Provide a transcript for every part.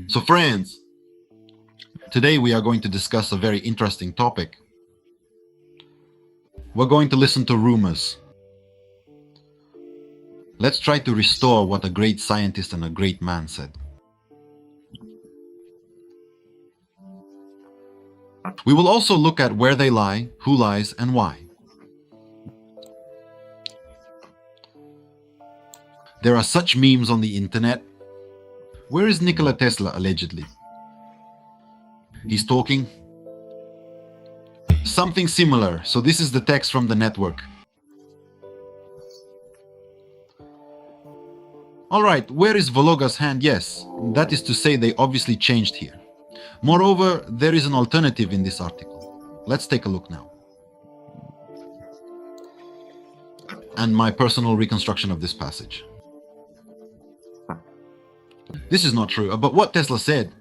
So friends, today we are going to discuss a very interesting topic. We're going to listen to rumors. Let's try to restore what a great scientist and a great man said. We will also look at where they lie, who lies, and why. There are such memes on the internet. Where is Nikola Tesla allegedly? He's talking. Something similar. So this is the text from the network. Alright, where is Vologa's hand? Yes, that is to say they obviously changed here. Moreover, there is an alternative in this article. Let's take a look now. And my personal reconstruction of this passage. This is not true about what Tesla said.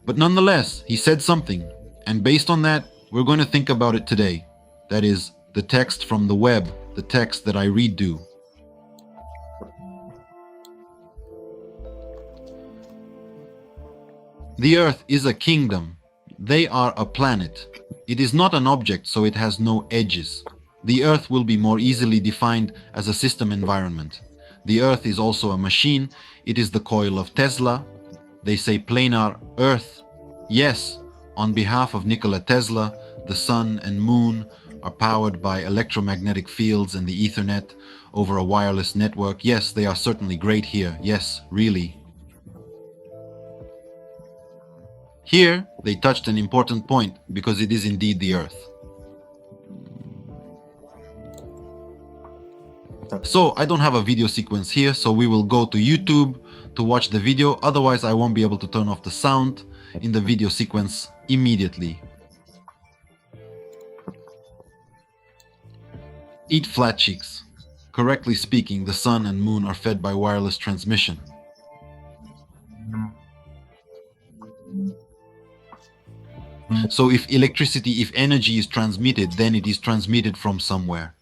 But nonetheless, he said something, and based on that, we're going to think about it today. That is, the text from the web, the text that I read do. The Earth is a kingdom. They are a planet. It is not an object, so it has no edges. The Earth will be more easily defined as a system environment. The Earth is also a machine. It is the coil of Tesla. They say planar Earth. Yes, on behalf of Nikola Tesla, the sun and moon are powered by electromagnetic fields and the Ethernet over a wireless network. Yes, they are certainly great here. Yes, really. Here, they touched an important point because it is indeed the Earth. So I don't have a video sequence here, so we will go to YouTube to watch the video. Otherwise, I won't be able to turn off the sound in the video sequence immediately. Eat flat cheeks. Correctly speaking, the sun and moon are fed by wireless transmission. So if electricity, if energy is transmitted, then it is transmitted from somewhere.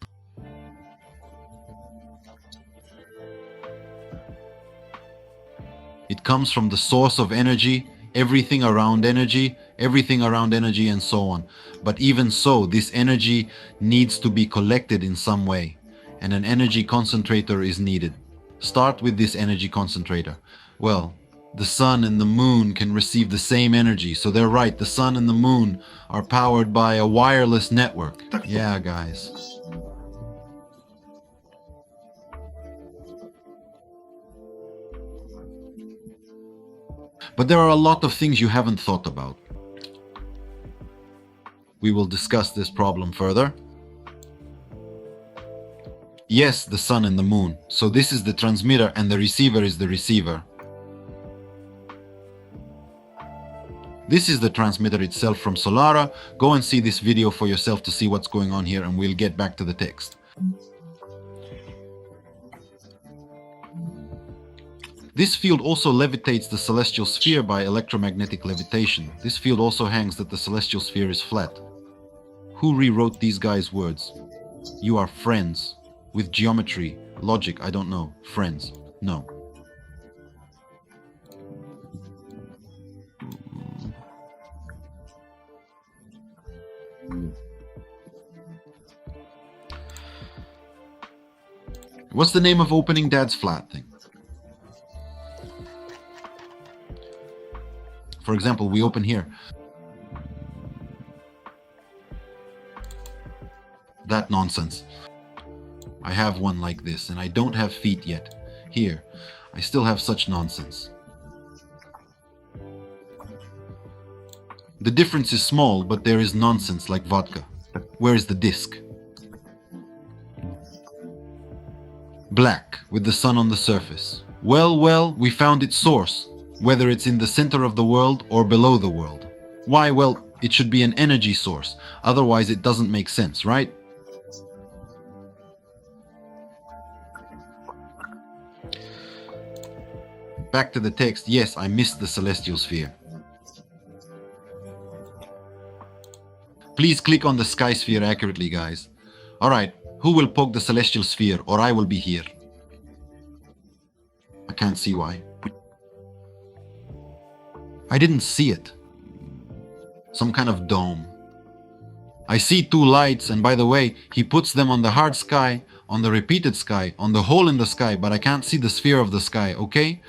It comes from the source of energy, everything around energy, and so on. But even so, this energy needs to be collected in some way, and an energy concentrator is needed. Start with this energy concentrator. Well, the sun and the moon can receive the same energy, so they're right, the sun and the moon are powered by a wireless network. Yeah, guys. But there are a lot of things you haven't thought about. We will discuss this problem further. Yes, the sun and the moon. So this is the transmitter and the receiver is the receiver. This is the transmitter itself from Solara. Go and see this video for yourself to see what's going on here, and we'll get back to the text. This field also levitates the celestial sphere by electromagnetic levitation. This field also hangs that the celestial sphere is flat. Who rewrote these guys' words? You are friends. With geometry, logic, I don't know. Friends. No. What's the name of opening Dad's flat thing? For example, we open here. That nonsense. I have one like this, and I don't have feet yet. Here, I still have such nonsense. The difference is small, but there is nonsense like vodka. Where is the disc? Black, with the sun on the surface. Well, we found its source. Whether it's in the center of the world or below the world. Why? Well, it should be an energy source. Otherwise, it doesn't make sense, right? Back to the text. Yes, I missed the celestial sphere. Please click on the sky sphere accurately, guys. Alright, who will poke the celestial sphere, or I will be here? I can't see why. I didn't see it. Some kind of dome. I see two lights, and by the way, he puts them on the hard sky, on the repeated sky, on the hole in the sky, but I can't see the sphere of the sky, okay?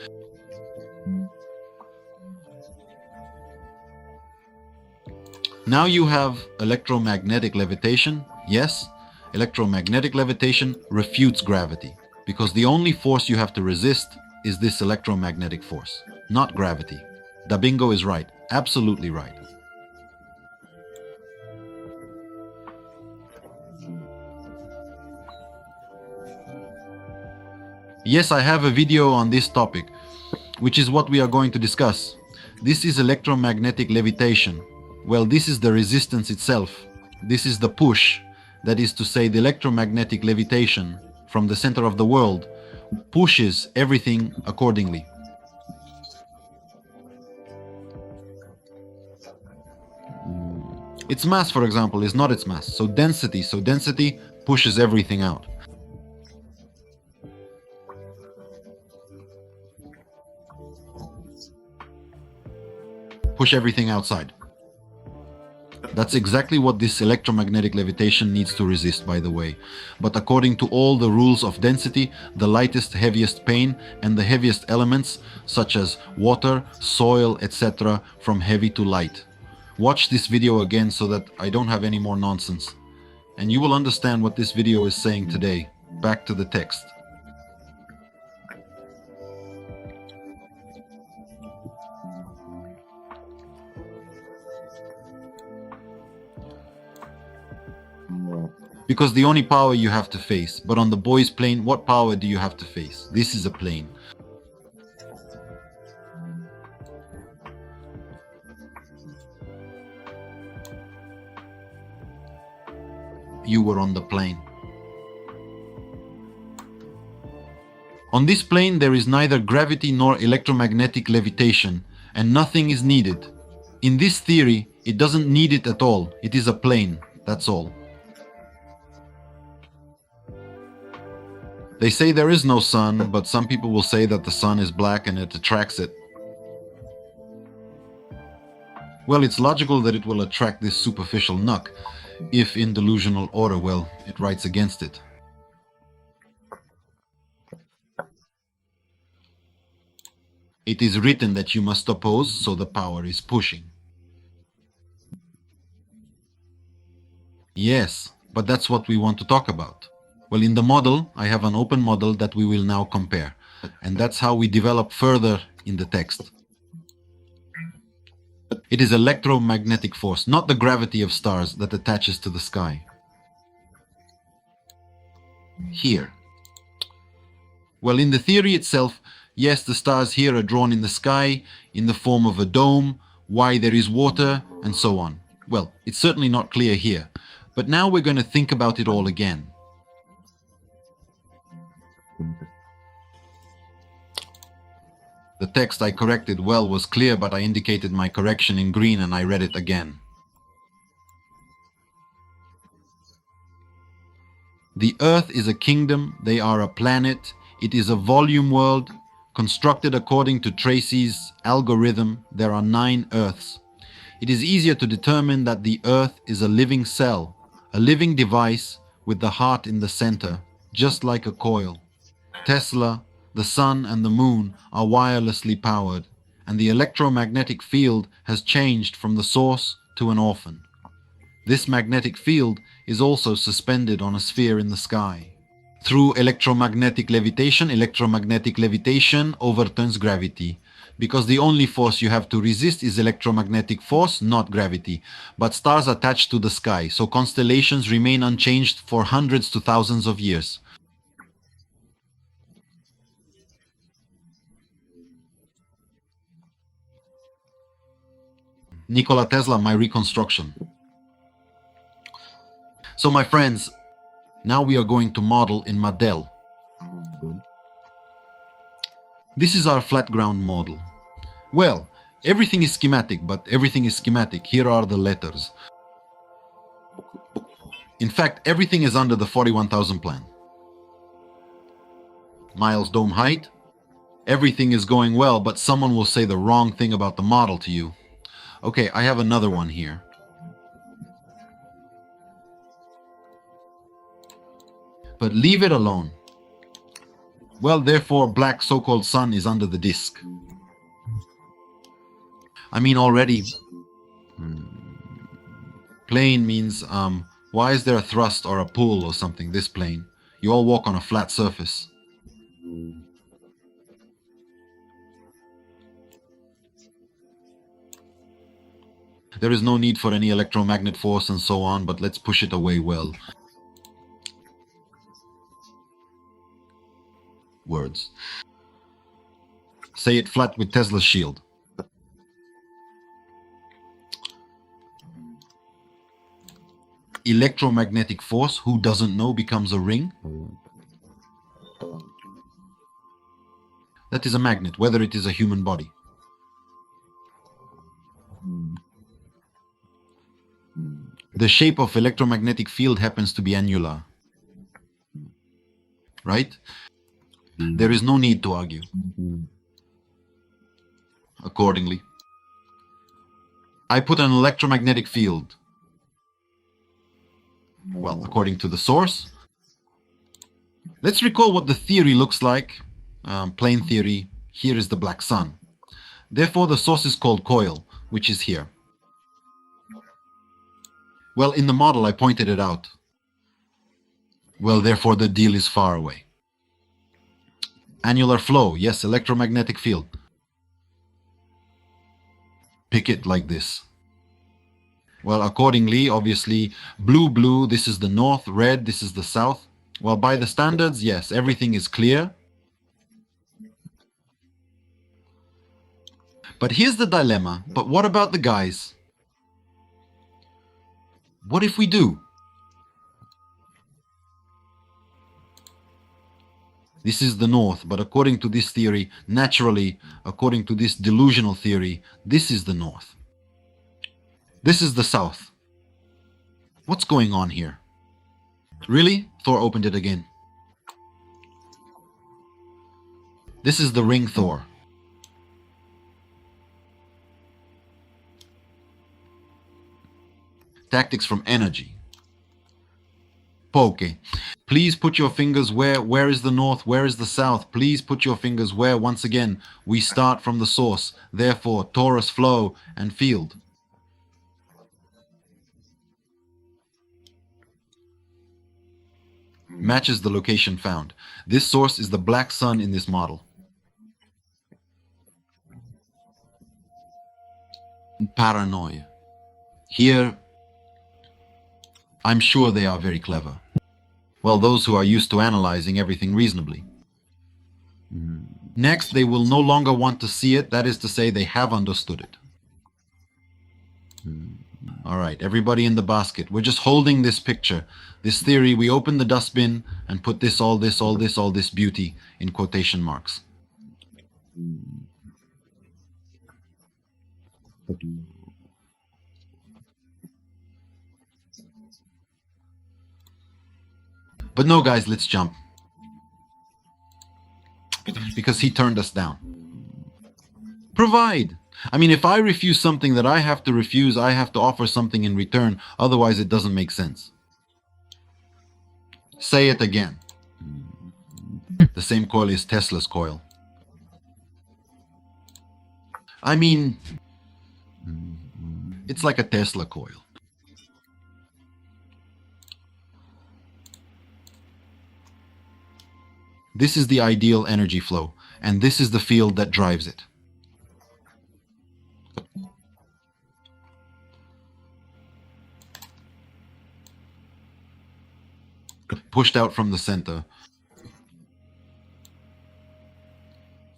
Now you have electromagnetic levitation. Yes, electromagnetic levitation refutes gravity, because the only force you have to resist is this electromagnetic force, not gravity. Debunking is right, absolutely right. Yes, I have a video on this topic, which is what we are going to discuss. This is electromagnetic levitation. Well, this is the resistance itself. This is the push, that is to say the electromagnetic levitation from the center of the world pushes everything accordingly. Its mass, for example, is not its mass. So density pushes everything out. Push everything outside. That's exactly what this electromagnetic levitation needs to resist, by the way. But according to all the rules of density, the lightest, heaviest plane and the heaviest elements, such as water, soil, etc., from heavy to light. Watch this video again so that I don't have any more nonsense. And you will understand what this video is saying today. Back to the text. Because the only power you have to face, but on the boys' plane, what power do you have to face? This is a plane. You were on the plane. On this plane there is neither gravity nor electromagnetic levitation, and nothing is needed. In this theory, it doesn't need it at all. It is a plane, that's all. They say there is no sun, but some people will say that the sun is black and it attracts it. Well, it's logical that it will attract this superficial knock, if in delusional order, well, it writes against it. It is written that you must oppose, so the power is pushing. Yes, but that's what we want to talk about. Well, in the model, I have an open model that we will now compare. And that's how we develop further in the text. It is electromagnetic force, not the gravity of stars that attaches to the sky. Here. Well, in the theory itself, yes, the stars here are drawn in the sky, in the form of a dome, why there is water, and so on. Well, it's certainly not clear here. But now we're going to think about it all again. The text I corrected well was clear, but I indicated my correction in green and I read it again. The Earth is a kingdom, they are a planet, it is a volume world, constructed according to Tracy's algorithm, there are 9 Earths. It is easier to determine that the Earth is a living cell, a living device with the heart in the center, just like a coil. Tesla, the sun and the moon are wirelessly powered, and the electromagnetic field has changed from the source to an orphan. This magnetic field is also suspended on a sphere in the sky. Through electromagnetic levitation overturns gravity, because the only force you have to resist is electromagnetic force, not gravity. But stars attach to the sky, so constellations remain unchanged for hundreds to thousands of years. Nikola Tesla, my reconstruction. So my friends, now we are going to model in Model. This is our flat ground model. Well, everything is schematic, but everything is schematic. Here are the letters. In fact, everything is under the 41,000 plan. Miles dome height, Everything is going well, but someone will say the wrong thing about the model to you. Okay, I have another one here. But leave it alone. Well, therefore, black so-called sun is under the disk. I mean, already, plane means, why is there a thrust or a pull or something, this plane? You all walk on a flat surface. There is no need for any electromagnet force and so on, but let's push it away well. Words. Say it flat with Tesla's shield. Electromagnetic force, who doesn't know, becomes a ring. That is a magnet, whether it is a human body. The shape of electromagnetic field happens to be annular. Right? There is no need to argue. Accordingly, I put an electromagnetic field. Well, according to the source. Let's recall what the theory looks like. Plane theory. Here is the black sun. Therefore, the source is called coil, which is here. Well, in the model, I pointed it out. Well, therefore, the deal is far away. Annular flow, yes, electromagnetic field. Pick it like this. Well, accordingly, obviously, blue, this is the north, red, this is the south. Well, by the standards, yes, everything is clear. But here's the dilemma. But what about the guys? What if we do? This is the north, but according to this theory, naturally, according to this delusional theory, this is the north. This is the south. What's going on here? Really? Thor opened it again. This is the ring Thor. Tactics from energy. Okay. Please put your fingers where is the north, where is the south? Please put your fingers where, once again, we start from the source. Therefore, torus, flow, and field. Matches the location found. This source is the black sun in this model. Paranoia. Here, I'm sure they are very clever. Well, those who are used to analyzing everything reasonably. Next, they will no longer want to see it. That is to say, they have understood it. All right, everybody in the basket. We're just holding this picture, this theory. We open the dustbin and put this, all this beauty in quotation marks. But no, guys, let's jump. Because he turned us down. Provide. I mean, if I refuse something that I have to refuse, I have to offer something in return. Otherwise, it doesn't make sense. Say it again. The same coil is Tesla's coil. I mean, it's like a Tesla coil. This is the ideal energy flow, and this is the field that drives it. Pushed out from the center.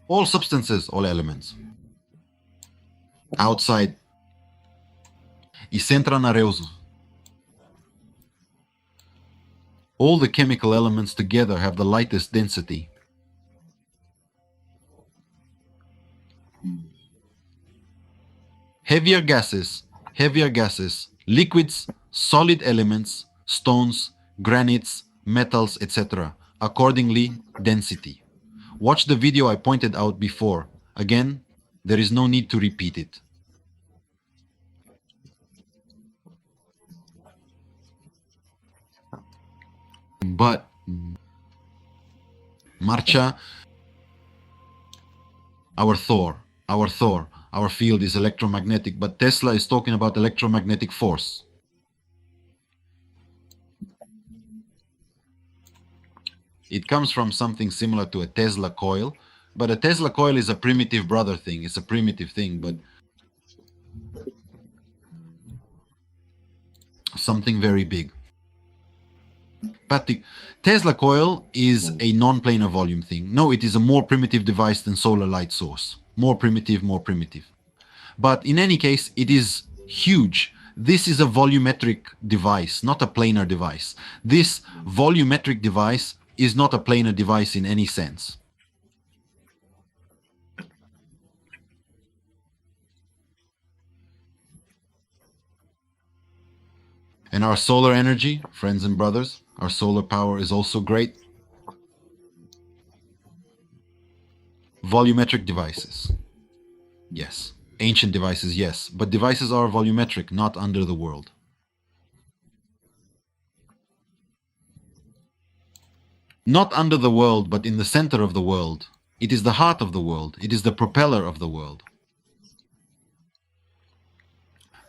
All substances, all elements. Outside. E centra na reuso. All the chemical elements together have the lightest density. Heavier gases, liquids, solid elements, stones, granites, metals, etc. Accordingly, density. Watch the video I pointed out before. Again, there is no need to repeat it. But Marcha, our Thor, our field is electromagnetic, but Tesla is talking about electromagnetic force. It comes from something similar to a Tesla coil, but a Tesla coil is a primitive brother thing. It's a primitive thing, but something very big. But the Tesla coil is a non-planar volume thing. No, it is a more primitive device than solar light source. More primitive, more primitive. But in any case, it is huge. This is a volumetric device, not a planar device. This volumetric device is not a planar device in any sense. And our solar energy, friends and brothers, our solar power is also great. Volumetric devices. Yes. Ancient devices, yes. But devices are volumetric, not under the world. Not under the world, but in the center of the world. It is the heart of the world. It is the propeller of the world.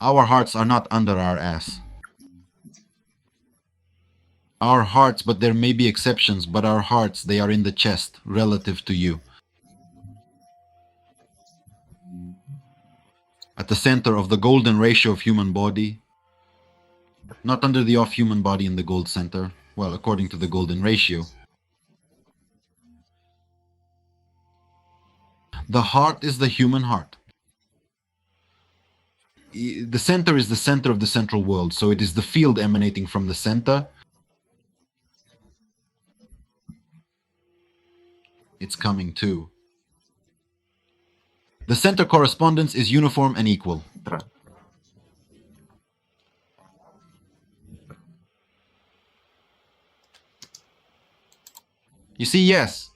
Our hearts are not under our ass. Our hearts, but there may be exceptions, but our hearts, they are in the chest, relative to you. At the center of the golden ratio of human body, not under the off-human body in the gold center, well, according to the golden ratio. The heart is the human heart. The center is the center of the central world, so it is the field emanating from the center. It's coming too. The center correspondence is uniform and equal. You see, yes.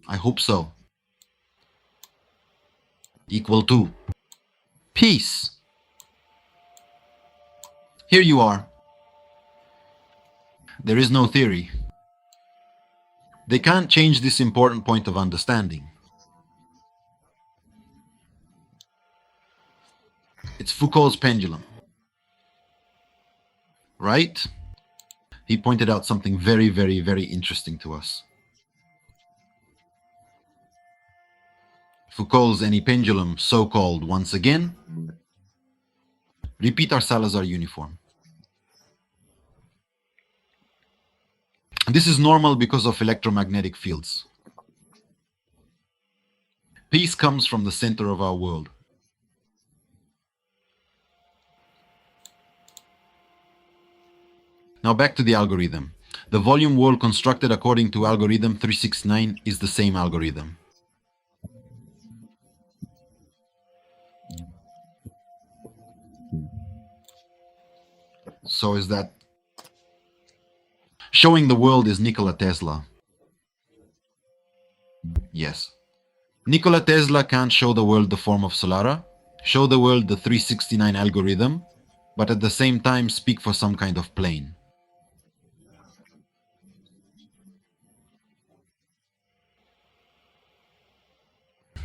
I hope so. Equal to peace. Here you are. There is no theory. They can't change this important point of understanding. It's Foucault's pendulum. Right? He pointed out something very, very, very interesting to us. Foucault's any pendulum, so-called, once again. Repeat our Salazar uniform. This is normal because of electromagnetic fields. Peace comes from the center of our world. Now back to the algorithm. The volume world constructed according to algorithm 369 is the same algorithm. So is that showing the world is Nikola Tesla? Yes. Nikola Tesla can't show the world the form of Solara, show the world the 369 algorithm, but at the same time speak for some kind of plane.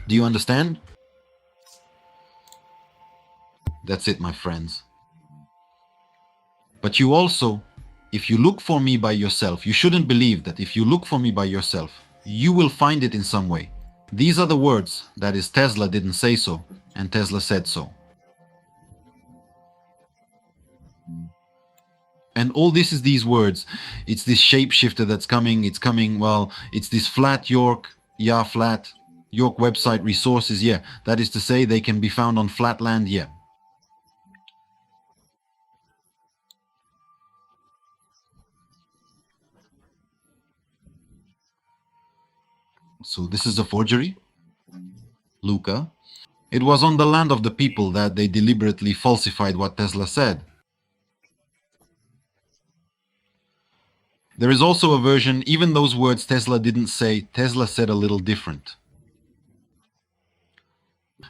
Do you understand? That's it, my friends. But you also, if you look for me by yourself, you shouldn't believe that if you look for me by yourself, you will find it in some way. These are the words, that is, Tesla didn't say so, and Tesla said so. And all this is these words. It's this shapeshifter that's coming, it's coming, well, it's this flat York, yeah, flat, York website resources, yeah. That is to say, they can be found on flat land, yeah. So this is a forgery? Luca. It was on the land of the people that they deliberately falsified what Tesla said. There is also a version, even those words Tesla didn't say, Tesla said a little different.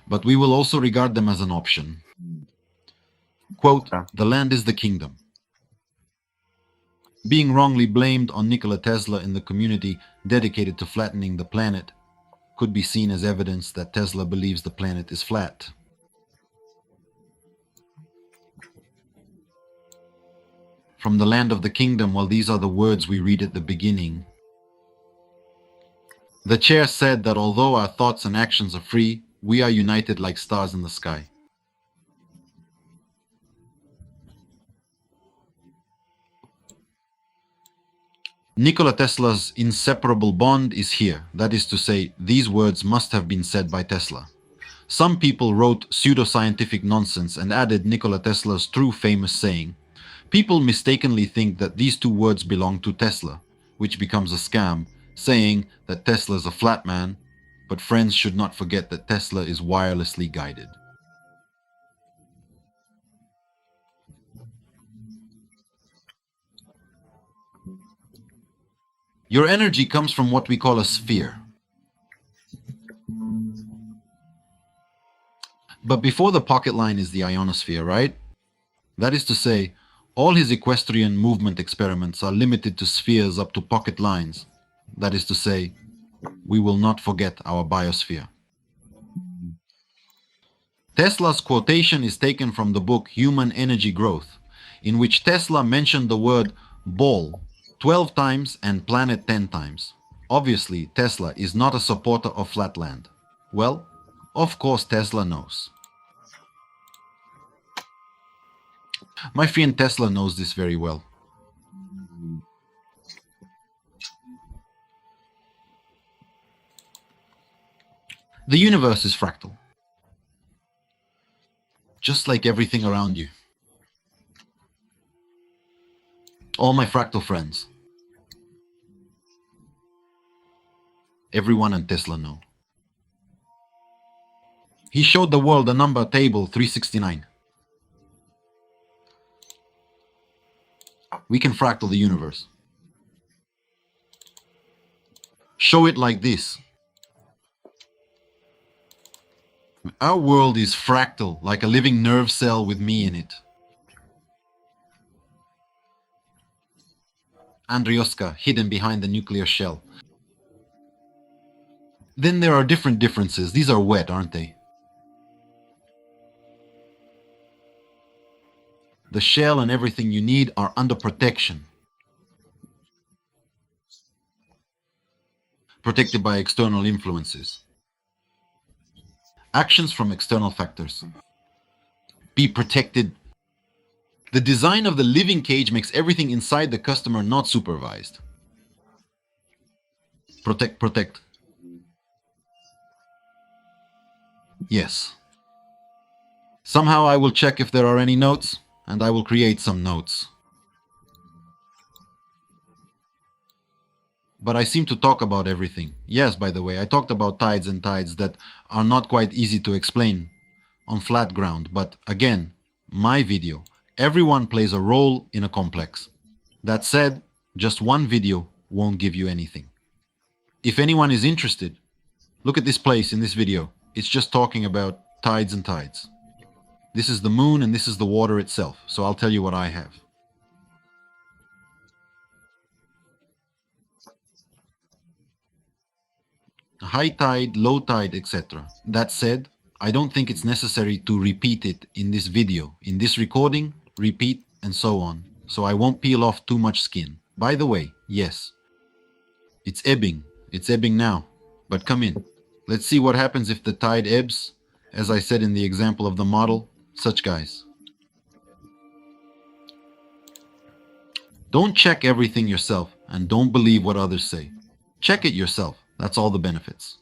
But we will also regard them as an option. Quote, "The land is the kingdom." Being wrongly blamed on Nikola Tesla in the community dedicated to flattening the planet could be seen as evidence that Tesla believes the planet is flat. From the land of the kingdom, well, these are the words we read at the beginning. The chair said that although our thoughts and actions are free, we are united like stars in the sky. Nikola Tesla's inseparable bond is here. That is to say, these words must have been said by Tesla. Some people wrote pseudoscientific nonsense and added Nikola Tesla's true famous saying. People mistakenly think that these two words belong to Tesla, which becomes a scam, saying that Tesla is a flat man, but friends should not forget that Tesla is wirelessly guided. Your energy comes from what we call a sphere. But before the pocket line is the ionosphere, right? That is to say, all his equestrian movement experiments are limited to spheres up to pocket lines. That is to say, we will not forget our biosphere. Tesla's quotation is taken from the book Human Energy Growth, in which Tesla mentioned the word ball 12 times and planet 10 times. Obviously, Tesla is not a supporter of flatland. Well, of course Tesla knows. My friend Tesla knows this very well. The universe is fractal, just like everything around you. All my fractal friends, everyone and Tesla know. He showed the world a number table 369. We can fractal the universe. Show it like this. Our world is fractal, like a living nerve cell with me in it. Andrioska, hidden behind the nuclear shell. Then there are different differences. These are wet, aren't they? The shell and everything you need are under protection. Protected by external influences. Actions from external factors. Be protected. The design of the living cage makes everything inside the customer not supervised. Protect, protect. Yes. Somehow I will check if there are any notes, and I will create some notes. But I seem to talk about everything. Yes, by the way, I talked about tides and tides that are not quite easy to explain on flat ground. But again, my video, everyone plays a role in a complex. That said, just one video won't give you anything. If anyone is interested, look at this place in this video. It's just talking about tides and tides. This is the moon and this is the water itself. So I'll tell you what I have. High tide, low tide, etc. That said, I don't think it's necessary to repeat it in this video. In this recording, repeat and so on. So I won't peel off too much skin. By the way, yes, it's ebbing. It's ebbing now. But come in. Let's see what happens if the tide ebbs, as I said in the example of the model, such guys. Don't check everything yourself and don't believe what others say. Check it yourself. That's all the benefits.